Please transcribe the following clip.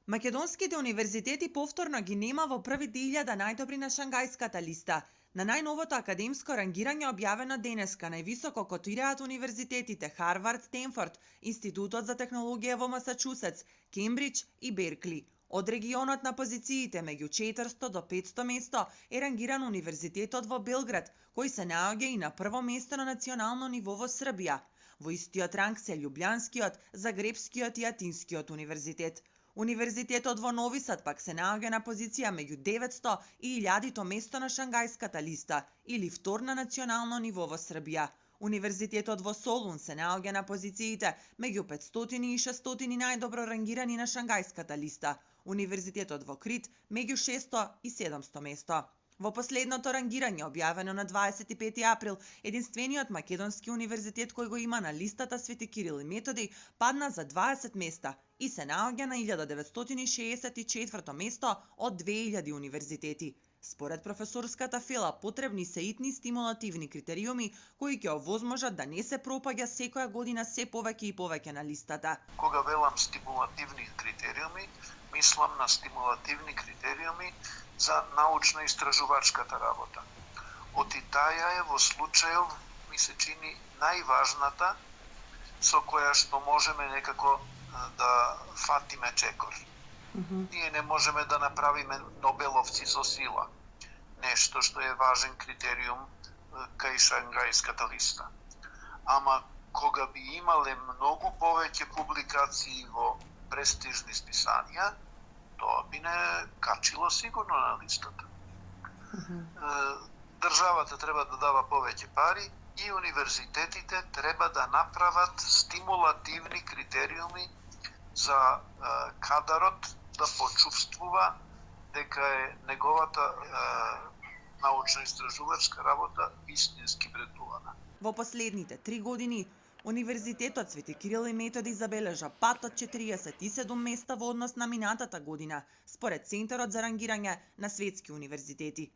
Македонските универзитети повторно ги нема во првите 1000 најдобри на Шангајската листа. На најновото академско рангирање објавено денеска највисоко котираат универзитетите Харвард, Стенфорд, Институтот за технологија во Масачусетс, Кембридж и Беркли. Од регионот на позициите меѓу 400 до 500 место е рангиран Универзитетот во Белград, кој се наоѓа и на прво место на национално ниво во Србија. Во истиот ранг се Љубљанскиот, Загребскиот и Атинскиот универзитет. Универзитетот во Нови Сад пак се наоѓа на позиција меѓу 900 и 1000 место на Шангајската листа или втор на национално ниво во Србија. Универзитетот во Солун се наоѓа на позициите меѓу 500 и 600 најдобро рангирани на Шангајската листа. Универзитетот во Крит меѓу 600 и 700 место. Во последното рангирање, објавено на 25 април, единствениот македонски универзитет кој го има на листата Свети Кирил и Методи падна за 20 места и се наоѓа на 1964 место од 2000 универзитети. Според професорската Фела, потребни се итни стимулативни критериуми кои ќе овозможат да не се пропаѓа секоја година се повеќе и повеќе на листата. Кога велам стимулативни критериуми, мислам на стимулативни критериуми за научно-истражувачката работа. Оти таа е во случајов, ми се чини, најважната со која што можеме некако да фатиме чекор. Ние не можеме да направиме Нобеловци со сила, нешто што е важен критериум кај Шангајската листа. Ама кога би имале многу повеќе публикации во престижни списанија, тоа би не качило сигурно на листата. Државата треба да дава повеќе пари и универзитетите треба да направат стимулативни критериуми за кадарот да почувствува дека е неговата научно-истражувачка работа вистински вреднувана. Во последните 3 години Универзитетот Свети Кирил и Методи забележа пат од 47 места во однос на минатата година, според Центарот за рангирање на светски универзитети.